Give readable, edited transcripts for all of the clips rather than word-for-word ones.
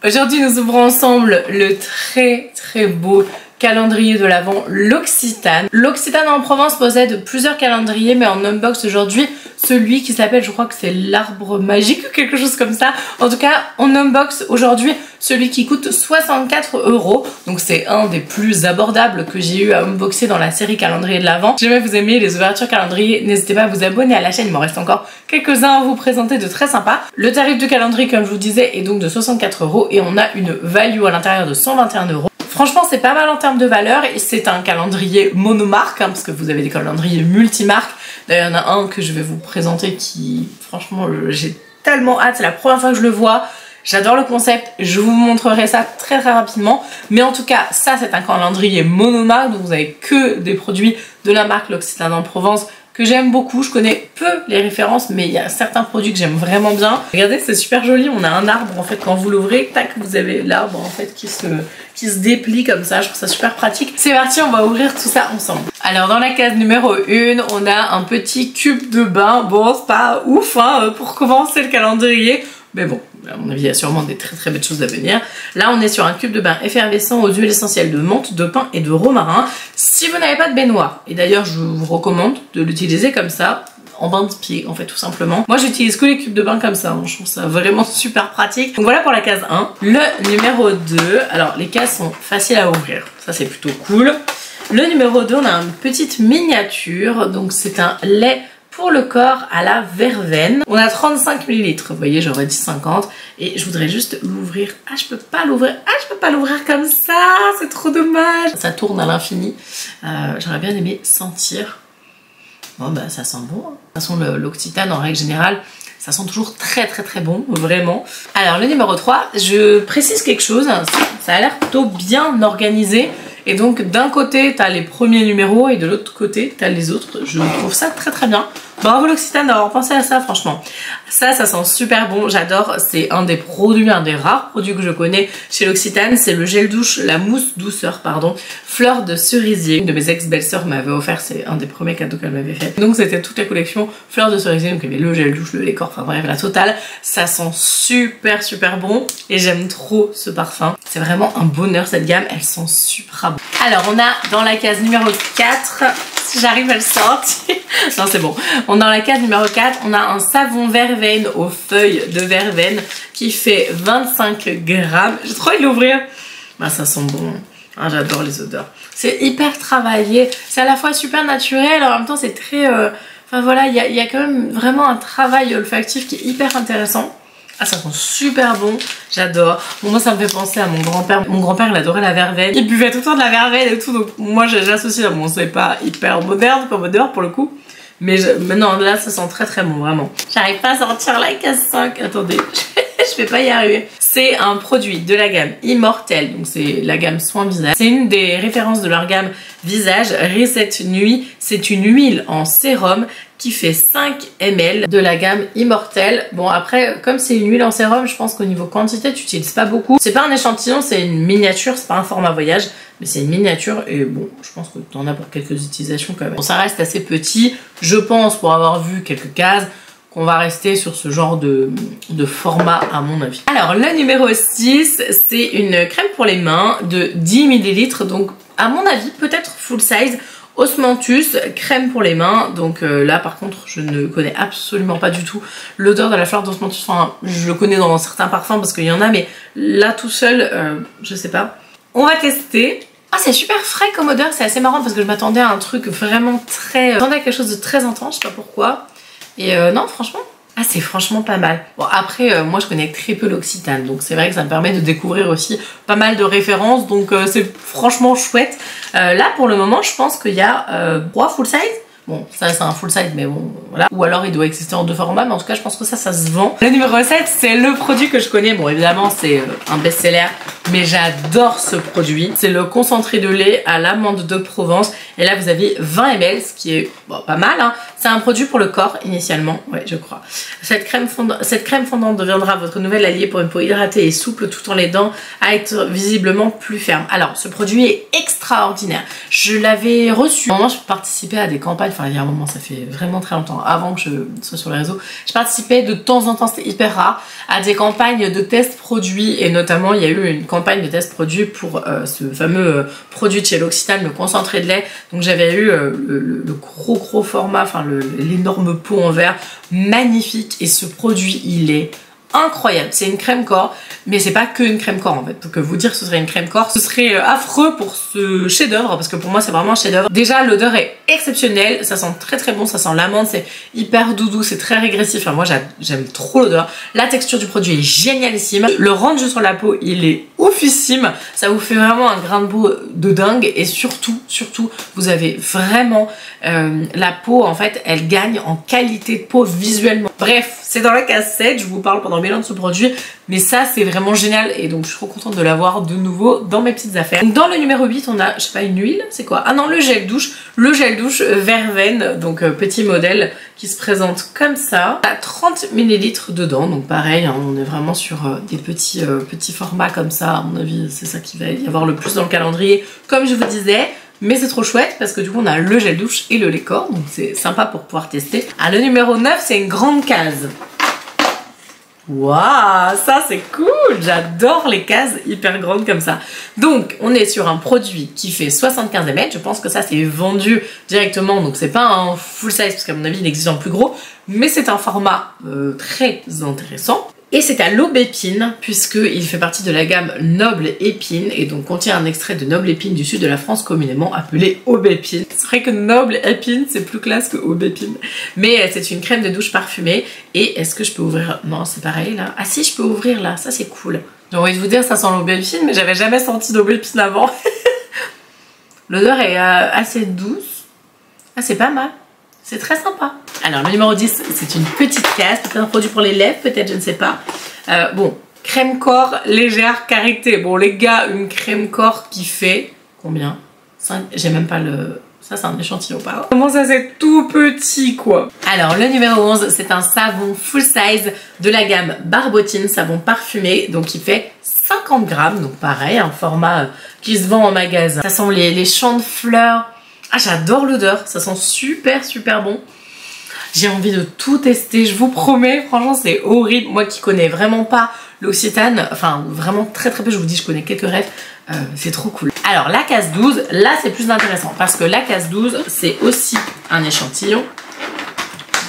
Aujourd'hui, nous ouvrons ensemble le très beau calendrier de l'Avent L'Occitane. L'Occitane en Provence possède plusieurs calendriers, mais en unbox aujourd'hui celui qui s'appelle, je crois que c'est l'arbre magique ou quelque chose comme ça. En tout cas, on unbox aujourd'hui celui qui coûte 64 €. Donc c'est un des plus abordables que j'ai eu à unboxer dans la série calendrier de l'Avent. Si jamais vous aimez les ouvertures calendrier, n'hésitez pas à vous abonner à la chaîne, il m'en reste encore quelques-uns à vous présenter de très sympas. Le tarif du calendrier, comme je vous disais, est donc de 64 € et on a une value à l'intérieur de 121 €. Franchement, c'est pas mal en termes de valeur et c'est un calendrier monomarque, parce que vous avez des calendriers multimarques. D'ailleurs, il y en a un que je vais vous présenter qui, franchement, j'ai tellement hâte. C'est la première fois que je le vois. J'adore le concept. Je vous montrerai ça très rapidement. Mais en tout cas, ça, c'est un calendrier monomarque. Donc, vous avez que des produits de la marque L'Occitane en Provence que j'aime beaucoup. Je connais peu les références, mais il y a certains produits que j'aime vraiment bien. Regardez, c'est super joli. On a un arbre, en fait, quand vous l'ouvrez, tac, vous avez l'arbre, en fait, qui se déplie comme ça. Je trouve ça super pratique. C'est parti, on va ouvrir tout ça ensemble. Alors, dans la case numéro 1, on a un petit cube de bain. Bon, c'est pas ouf, hein, pour commencer le calendrier. Mais bon, à mon avis, il y a sûrement des très belles choses à venir. Là, on est sur un cube de bain effervescent aux huiles essentielles de menthe, de pin et de romarin. Si vous n'avez pas de baignoire, et d'ailleurs, je vous recommande de l'utiliser comme ça, en bain de pied, en fait, tout simplement. Moi, j'utilise que les cubes de bain comme ça. Hein. Je trouve ça vraiment super pratique. Donc voilà pour la case 1. Le numéro 2, alors les cases sont faciles à ouvrir. Ça, c'est plutôt cool. Le numéro 2, on a une petite miniature. Donc, c'est un lait pour le corps à la verveine. On a 35 ml, vous voyez, j'aurais dit 50. Et je voudrais juste l'ouvrir. Ah, je peux pas l'ouvrir. Ah, je peux pas l'ouvrir comme ça. C'est trop dommage. Ça tourne à l'infini. J'aurais bien aimé sentir. Bon, bah, ça sent bon. De toute façon, l'Occitane, en règle générale, ça sent toujours très bon, vraiment. Alors, le numéro 3, je précise quelque chose. Ça a l'air plutôt bien organisé. Et donc, d'un côté, t'as les premiers numéros et de l'autre côté, t'as les autres. Je trouve ça très bien. Bravo L'Occitane d'avoir pensé à ça, franchement. Ça sent super bon, j'adore. C'est un des produits, un des rares produits que je connais chez L'Occitane. C'est le gel douche, la mousse douceur, pardon, fleur de cerisier. Une de mes ex-belles-sœurs m'avait offert, c'est un des premiers cadeaux qu'elle m'avait fait. Donc c'était toute la collection fleur de cerisier. Donc il y avait le gel douche, le lait corps, enfin bref, la totale. Ça sent super bon et j'aime trop ce parfum. C'est vraiment un bonheur cette gamme, elle sent super bon. Alors on a dans la case numéro 4, si j'arrive à le sortir. Non, c'est bon. On a dans la case numéro 4, on a un savon verveine aux feuilles de verveine qui fait 25 grammes. J'ai trop envie de l'ouvrir. Bah, ça sent bon. Ah, j'adore les odeurs. C'est hyper travaillé. C'est à la fois super naturel, en même temps c'est très... Enfin voilà, il y a quand même vraiment un travail olfactif qui est hyper intéressant. Ah, ça sent super bon, j'adore. Bon, moi ça me fait penser à mon grand-père. Mon grand-père, il adorait la verveine. Il buvait tout le temps de la verveine et tout, donc moi j'associe à bon, c'est pas hyper moderne comme odeur pour le coup. Mais non, là ça sent très bon, vraiment. J'arrive pas à sortir la case 5, attendez, je vais pas y arriver. C'est un produit de la gamme Immortelle, donc c'est la gamme soin visage. C'est une des références de leur gamme visage. Reset Nuit, c'est une huile en sérum qui fait 5 ml de la gamme Immortelle. Bon après, comme c'est une huile en sérum, je pense qu'au niveau quantité, tu n'utilises pas beaucoup. C'est pas un échantillon, c'est une miniature, c'est pas un format voyage, mais c'est une miniature et bon, je pense que tu en as pour quelques utilisations quand même. Bon, ça reste assez petit, je pense, pour avoir vu quelques cases, qu'on va rester sur ce genre de format à mon avis. Alors le numéro 6, c'est une crème pour les mains de 10 ml, donc à mon avis peut-être full size. Osmanthus, crème pour les mains. Donc là par contre je ne connais absolument pas du tout l'odeur de la fleur d'osmanthus. Enfin je le connais dans certains parfums parce qu'il y en a, mais là tout seul je sais pas. On va tester. Ah, c'est super frais comme odeur, c'est assez marrant parce que je m'attendais à un truc vraiment très... Je m'attendais à quelque chose de très intense, je sais pas pourquoi. Et non, franchement, ah, c'est franchement pas mal. Bon, après, moi, je connais très peu l'Occitane, donc c'est vrai que ça me permet de découvrir aussi pas mal de références, donc c'est franchement chouette. Là, pour le moment, je pense qu'il y a 3 full size. Bon, ça, c'est un full size, mais bon, voilà. Ou alors, il doit exister en 2 formats, mais en tout cas, je pense que ça se vend. Le numéro 7, c'est le produit que je connais. Bon, évidemment, c'est un best-seller mais j'adore ce produit. C'est le concentré de lait à l'amande de Provence. Et là, vous avez 20 ml, ce qui est bon, pas mal, hein. C'est un produit pour le corps, initialement, ouais, je crois. Cette crème fondante deviendra votre nouvel allié pour une peau hydratée et souple, tout en l'aidant à être visiblement plus ferme. Alors, ce produit est extraordinaire. Je l'avais reçu. Moi, je participais à des campagnes, enfin, il y a un moment, ça fait vraiment très longtemps, avant que je sois sur les réseaux. Je participais de temps en temps, c'était hyper rare, à des campagnes de tests produits, et notamment, il y a eu une campagne de tests produits pour ce fameux produit de chez L'Occitane, le concentré de lait. Donc, j'avais eu le gros format, enfin, l'énorme pot en verre, magnifique, et ce produit il est incroyable. C'est une crème corps, mais c'est pas que une crème corps en fait. Pour que vous dire que ce serait une crème corps, ce serait affreux pour ce chef d'œuvre, parce que pour moi c'est vraiment un chef d'œuvre. Déjà l'odeur est exceptionnelle, ça sent très bon, ça sent l'amande, c'est hyper doudou, c'est très régressif. Enfin moi j'aime trop l'odeur. La texture du produit est génialissime. Le rendu sur la peau il est oufissime. Ça vous fait vraiment un grain de peau de dingue, et surtout vous avez vraiment la peau en fait elle gagne en qualité de peau visuellement. Bref, c'est dans la case 7, je vous parle pendant 1000 ans de ce produit, mais ça c'est vraiment génial, et donc je suis trop contente de l'avoir de nouveau dans mes petites affaires. Donc, dans le numéro 8 on a, je sais pas, une huile, c'est quoi? Ah non, le gel douche verveine, donc petit modèle qui se présente comme ça. Il y a 30 ml dedans, donc pareil, hein, on est vraiment sur des petits formats comme ça. À mon avis c'est ça qui va y avoir le plus dans le calendrier, comme je vous disais. Mais c'est trop chouette parce que du coup on a le gel douche et le lait corps, donc c'est sympa pour pouvoir tester. Ah, le numéro 9 c'est une grande case. Waouh, ça c'est cool, j'adore les cases hyper grandes comme ça. Donc on est sur un produit qui fait 75 ml, je pense que ça c'est vendu directement, donc c'est pas un full size parce qu'à mon avis il existe en plus gros, mais c'est un format très intéressant. Et c'est à l'aubépine, puisqu'il fait partie de la gamme Noble Épine, et donc contient un extrait de Noble Épine du sud de la France, communément appelé aubépine. C'est vrai que Noble Épine c'est plus classe que aubépine. Mais c'est une crème de douche parfumée. Et est-ce que je peux ouvrir? Non, c'est pareil là. Ah si, je peux ouvrir là, ça c'est cool. J'ai envie de vous dire ça sent l'aubépine, mais j'avais jamais senti d'aubépine avant. L'odeur est assez douce. Ah, c'est pas mal. C'est très sympa. Alors le numéro 10 c'est une petite case, peut-être un produit pour les lèvres, peut-être, je ne sais pas. Bon, crème corps légère karité. Bon les gars, une crème corps qui fait combien? 5, j'ai même pas le... Ça c'est un échantillon pas. Comment ça c'est tout petit quoi. Alors le numéro 11 c'est un savon full size de la gamme Barbotine, savon parfumé, donc il fait 50 grammes, donc pareil, un format qui se vend en magasin. Ça sent les champs de fleurs. Ah, j'adore l'odeur, ça sent super bon. J'ai envie de tout tester, je vous promets, franchement c'est horrible. Moi qui connais vraiment pas l'Occitane, enfin vraiment très peu, je vous dis je connais quelques rêves, c'est trop cool. Alors la case 12, là c'est plus intéressant parce que la case 12 c'est aussi un échantillon.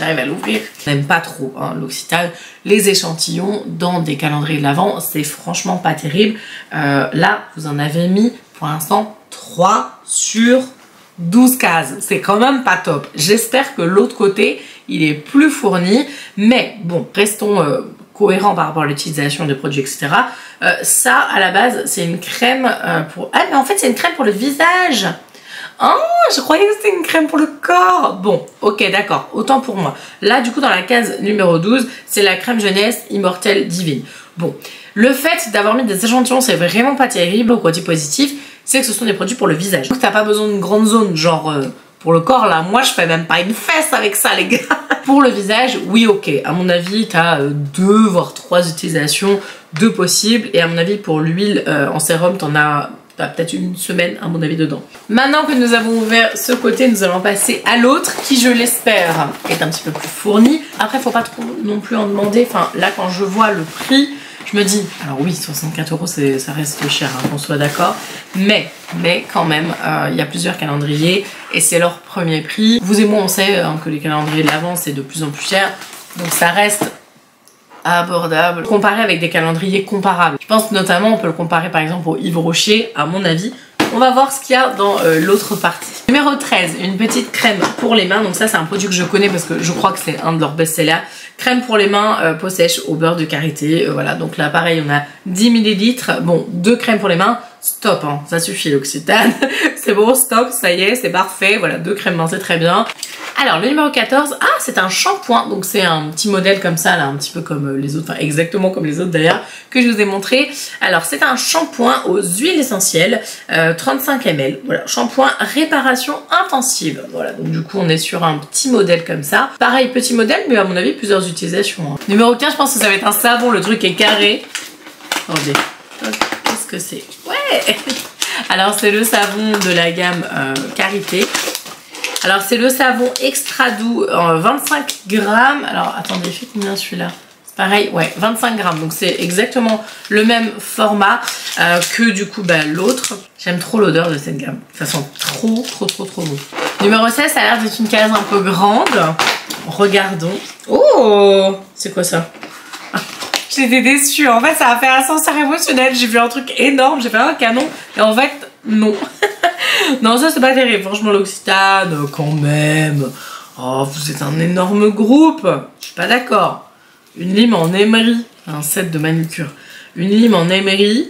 J'arrive à l'ouvrir. Je n'aime pas trop hein, l'Occitane, les échantillons dans des calendriers de l'Avent, c'est franchement pas terrible. Là vous en avez mis pour l'instant 3 sur 12 cases, c'est quand même pas top. J'espère que l'autre côté il est plus fourni, mais bon, restons cohérents par rapport à l'utilisation des produits, etc. Ça à la base c'est une crème pour... Ah mais en fait c'est une crème pour le visage. Oh, je croyais que c'était une crème pour le corps. Bon, ok, d'accord, autant pour moi. Là du coup dans la case numéro 12 c'est la crème jeunesse immortelle divine. Bon, le fait d'avoir mis des échantillons c'est vraiment pas terrible. Au côté positif c'est que ce sont des produits pour le visage. Donc t'as pas besoin d'une grande zone, genre pour le corps là, moi je fais même pas une fesse avec ça les gars. Pour le visage, oui ok, à mon avis t'as 2 voire 3 utilisations de possibles, et à mon avis pour l'huile en sérum t'en as peut-être une semaine à mon avis dedans. Maintenant que nous avons ouvert ce côté, nous allons passer à l'autre qui je l'espère est un petit peu plus fourni. Après faut pas trop non plus en demander, enfin là quand je vois le prix, je me dis, alors oui 64 € ça reste cher, hein, qu'on soit d'accord, mais quand même il y a plusieurs calendriers et c'est leur premier prix. Vous et moi on sait hein, que les calendriers de l'Avent c'est de plus en plus cher, donc ça reste abordable comparé avec des calendriers comparables. Je pense notamment on peut le comparer par exemple au Yves Rocher à mon avis. On va voir ce qu'il y a dans l'autre partie. Numéro 13, une petite crème pour les mains. Donc ça c'est un produit que je connais parce que je crois que c'est un de leurs best-sellers. Crème pour les mains, peau sèche au beurre de karité. Voilà, donc là pareil on a 10 ml. Bon, 2 crèmes pour les mains, stop, hein, ça suffit l'Occitane. C'est bon, stop, ça y est, c'est parfait. Voilà, 2 crèmes mains, c'est très bien. Alors le numéro 14, ah c'est un shampoing, donc c'est un petit modèle comme ça là, un petit peu comme les autres, enfin exactement comme les autres d'ailleurs que je vous ai montré. Alors c'est un shampoing aux huiles essentielles, 35 ml, voilà, shampoing réparation intensive, voilà, donc du coup on est sur un petit modèle comme ça. Pareil petit modèle mais à mon avis plusieurs utilisations. Hein. Numéro 15, je pense que ça va être un savon, le truc est carré. Attendez, qu'est-ce que c'est? Ouais. Alors c'est le savon de la gamme Karité. Alors c'est le savon extra doux en 25 grammes. Alors attendez, il fait combien celui-là? C'est pareil, ouais, 25 grammes. Donc c'est exactement le même format que du coup bah, l'autre. J'aime trop l'odeur de cette gamme. Ça sent trop bon. Numéro 16, ça a l'air d'être une case un peu grande. Regardons. Oh, c'est quoi ça? J'étais déçue. En fait, ça a fait un ascenseur émotionnel. J'ai vu un truc énorme. J'ai fait un canon. Et en fait, non. Non, ça c'est pas terrible. Franchement, l'Occitane, quand même. Oh, vous êtes un énorme groupe. Je suis pas d'accord. Une lime en émery. Un set de manucure. Une lime en émery.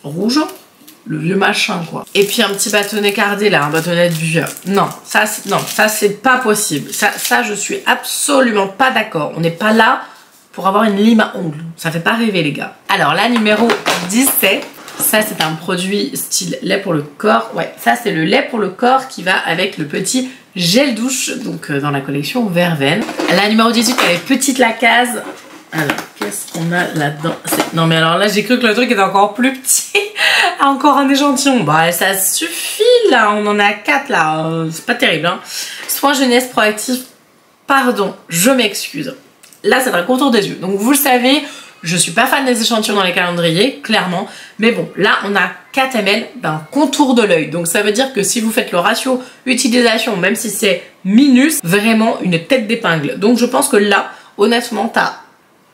Rouge. Le vieux machin, quoi. Et puis un petit bâtonnet cardé, là. Un bâtonnet de vieux. Non, ça c'est pas possible. Ça, je suis absolument pas d'accord. On n'est pas là pour avoir une lime à ongles. Ça fait pas rêver, les gars. Alors, là, numéro 17. Ça, c'est un produit style lait pour le corps. Ouais, ça, c'est le lait pour le corps qui va avec le petit gel douche, donc dans la collection Verveine. La numéro 18, elle est petite la case. Alors, qu'est-ce qu'on a là-dedans? Non, mais alors là, j'ai cru que le truc était encore plus petit. Encore un échantillon. Bah, ça suffit, là. On en a 4, là. C'est pas terrible, hein. Soin jeunesse proactif. Pardon, je m'excuse. Là, c'est un contour des yeux. Donc, vous le savez... Je suis pas fan des échantillons dans les calendriers, clairement. Mais bon, là, on a 4 ml d'un contour de l'œil. Donc, ça veut dire que si vous faites le ratio utilisation, même si c'est minus, vraiment une tête d'épingle. Donc, je pense que là, honnêtement, t'as...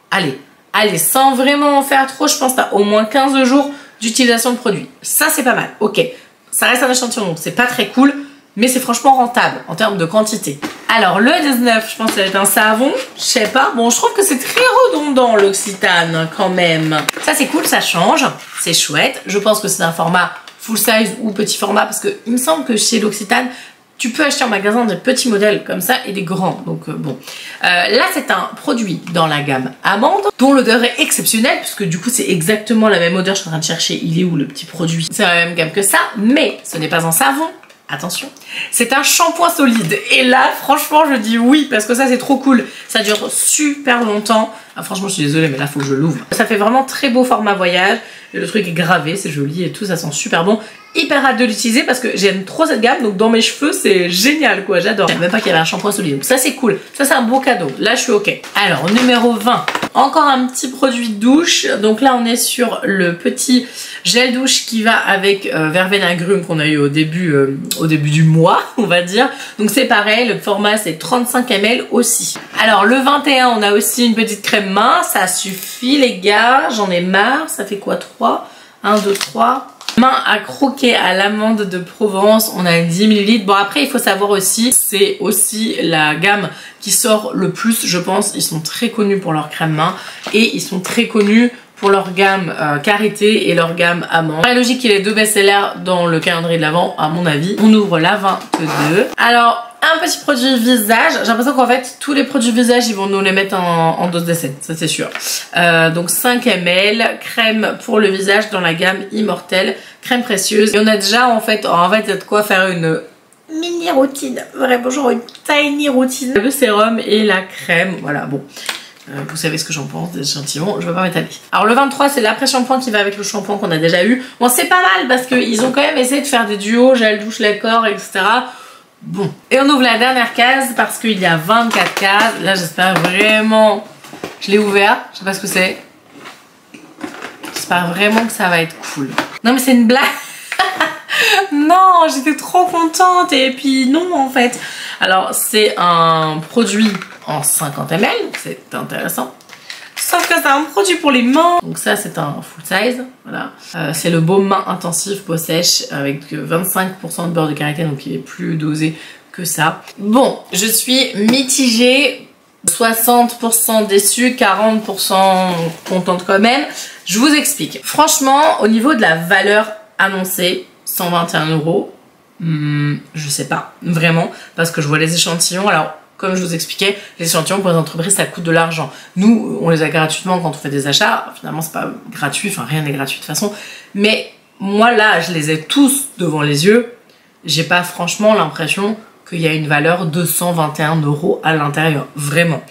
Allez, sans vraiment en faire trop, je pense que t'as au moins 15 jours d'utilisation de produit. Ça, c'est pas mal. Ok, ça reste un échantillon, donc c'est pas très cool. Mais c'est franchement rentable en termes de quantité. Alors le 19, je pense que ça va être un savon. Je sais pas. Bon, je trouve que c'est très redondant l'Occitane quand même. Ça c'est cool, ça change. C'est chouette. Je pense que c'est un format full size ou petit format parce que il me semble que chez l'Occitane, tu peux acheter en magasin des petits modèles comme ça et des grands. Donc bon. Là c'est un produit dans la gamme amande dont l'odeur est exceptionnelle puisque du coup c'est exactement la même odeur. Je suis en train de chercher, il est où le petit produit? C'est la même gamme que ça, mais ce n'est pas un savon. Attention, c'est un shampoing solide. Et là, franchement, je dis oui, parce que ça, c'est trop cool. Ça dure super longtemps. Ah, franchement, je suis désolée, mais là, il faut que je l'ouvre. Ça fait vraiment très beau format voyage. Et le truc est gravé, c'est joli et tout, ça sent super bon. Hyper hâte de l'utiliser parce que j'aime trop cette gamme. Donc, dans mes cheveux, c'est génial, quoi. J'adore. Je savais même pas qu'il y avait un shampoing solide. Donc, ça, c'est cool. Ça, c'est un beau cadeau. Là, je suis OK. Alors, numéro 20. Encore un petit produit de douche. Donc là, on est sur le petit gel douche qui va avec Verveine agrumes qu'on a eu au début du mois, on va dire. Donc c'est pareil, le format c'est 35 ml aussi. Alors le 21, on a aussi une petite crème main. Ça suffit les gars, j'en ai marre. Ça fait quoi, 3? 1, 2, 3. Main à croquer à l'amande de Provence, on a 10 ml. Bon après il faut savoir aussi, c'est aussi la gamme qui sort le plus je pense. Ils sont très connus pour leur crème main et ils sont très connus pour leur gamme Karité et leur gamme amande. Très logique qu'il y ait 2 best-sellers dans le calendrier de l'Avent à mon avis. On ouvre la 22. Alors un petit produit visage. J'ai l'impression qu'en fait tous les produits visage ils vont nous les mettre en dose d'essai, ça c'est sûr. Donc 5 ml, crème pour le visage dans la gamme Immortelle, crème précieuse. Et on a déjà en fait il y a de quoi faire une mini routine, vraiment genre une tiny routine. Le sérum et la crème, voilà bon. Vous savez ce que j'en pense des échantillons, je vais pas m'étaler. Alors le 23 c'est l'après-shampoing qui va avec le shampoing qu'on a déjà eu. Bon c'est pas mal parce qu'ils ont quand même essayé de faire des duos, gel douche, lait corps, etc. Bon. Et on ouvre la dernière case parce qu'il y a 24 cases. Là j'espère vraiment... Je l'ai ouvert, je sais pas ce que c'est. J'espère vraiment que ça va être cool. Non mais c'est une blague. Non, j'étais trop contente et puis non en fait. Alors c'est un produit en 50 ml, c'est intéressant. Sauf que c'est un produit pour les mains. Donc ça c'est un full size, voilà. C'est le baume main intensif peau sèche avec 25% de beurre de karité, donc il est plus dosé que ça. Bon, je suis mitigée. 60% déçue, 40% contente quand même. Je vous explique. Franchement, au niveau de la valeur annoncée, 121 €, Je sais pas, vraiment, parce que je vois les échantillons. Alors, comme je vous expliquais, les échantillons pour les entreprises, ça coûte de l'argent. Nous, on les a gratuitement quand on fait des achats. Finalement, c'est pas gratuit, enfin rien n'est gratuit de toute façon. Mais moi, là, je les ai tous devant les yeux. J'ai pas franchement l'impression qu'il y a une valeur de 121 € à l'intérieur, vraiment.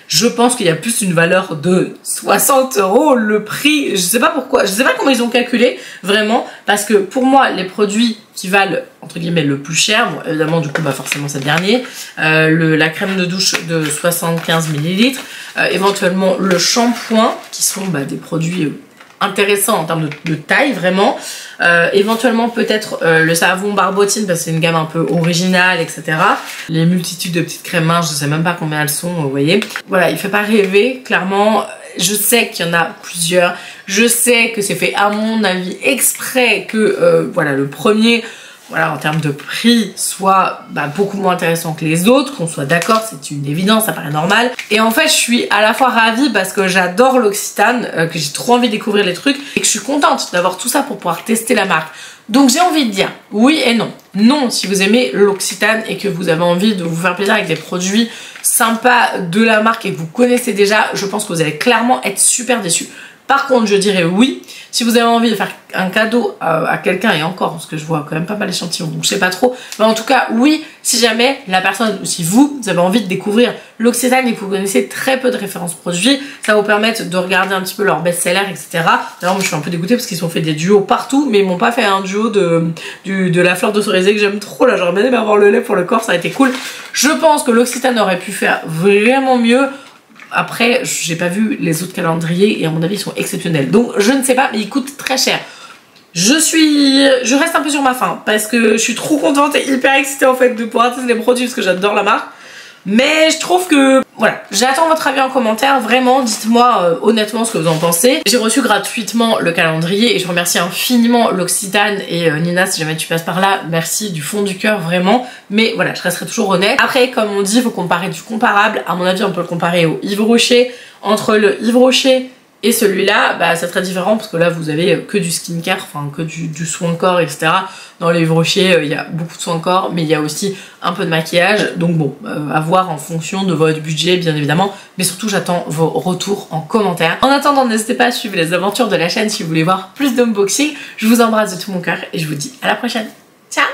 Je pense qu'il y a plus une valeur de 60 € le prix. Je sais pas pourquoi, je sais pas comment ils ont calculé, vraiment, parce que pour moi, les produits qui valent, entre guillemets, le plus cher, bon, évidemment, du coup, bah, forcément, c'est le dernier, la crème de douche de 75 ml, éventuellement le shampoing, qui sont bah, des produits intéressants en termes de taille, vraiment, éventuellement peut-être le savon Barbotine parce que c'est une gamme un peu originale, etc. Les multitudes de petites crèmes minces, je sais même pas combien elles sont, vous voyez. Voilà, il fait pas rêver, clairement. Je sais qu'il y en a plusieurs, je sais que c'est fait à mon avis exprès que voilà, le premier, voilà, en termes de prix, soit bah, beaucoup moins intéressant que les autres, qu'on soit d'accord, c'est une évidence, ça paraît normal. Et en fait, je suis à la fois ravie parce que j'adore l'Occitane, que j'ai trop envie de découvrir les trucs, et que je suis contente d'avoir tout ça pour pouvoir tester la marque. Donc j'ai envie de dire oui et non. Non, si vous aimez l'Occitane et que vous avez envie de vous faire plaisir avec des produits sympas de la marque et que vous connaissez déjà, je pense que vous allez clairement être super déçus. Par contre, je dirais oui, si vous avez envie de faire un cadeau à quelqu'un, et encore, parce que je vois quand même pas mal d'échantillons, donc je sais pas trop, mais en tout cas, oui, si jamais la personne, ou si vous avez envie de découvrir l'Occitane et que vous connaissez très peu de références produits, ça va vous permettre de regarder un petit peu leurs best-sellers, etc. D'ailleurs, moi, je suis un peu dégoûtée parce qu'ils ont fait des duos partout, mais ils m'ont pas fait un duo de la fleur de cerisier que j'aime trop, là, j'aurais bien aimé avoir le lait pour le corps, ça a été cool. Je pense que l'Occitane aurait pu faire vraiment mieux. Après, j'ai pas vu les autres calendriers et à mon avis ils sont exceptionnels. Donc je ne sais pas, mais ils coûtent très cher. Je reste un peu sur ma faim parce que je suis trop contente et hyper excitée en fait de pouvoir tester les produits parce que j'adore la marque. Mais je trouve que, voilà, j'attends votre avis en commentaire, vraiment, dites-moi honnêtement ce que vous en pensez. J'ai reçu gratuitement le calendrier et je remercie infiniment l'Occitane et Nina si jamais tu passes par là, merci du fond du cœur, vraiment. Mais voilà, je resterai toujours honnête. Après, comme on dit, il faut comparer du comparable. À mon avis, on peut le comparer au Yves Rocher. Entre le Yves Rocher et celui-là, bah, c'est très différent parce que là, vous avez que du skincare, enfin que du soin de corps, etc. Dans les Yves Rocher, il y a beaucoup de soin de corps, mais il y a aussi un peu de maquillage. Donc bon, à voir en fonction de votre budget, bien évidemment. Mais surtout, j'attends vos retours en commentaire. En attendant, n'hésitez pas à suivre les aventures de la chaîne si vous voulez voir plus d'unboxing. Je vous embrasse de tout mon cœur et je vous dis à la prochaine. Ciao!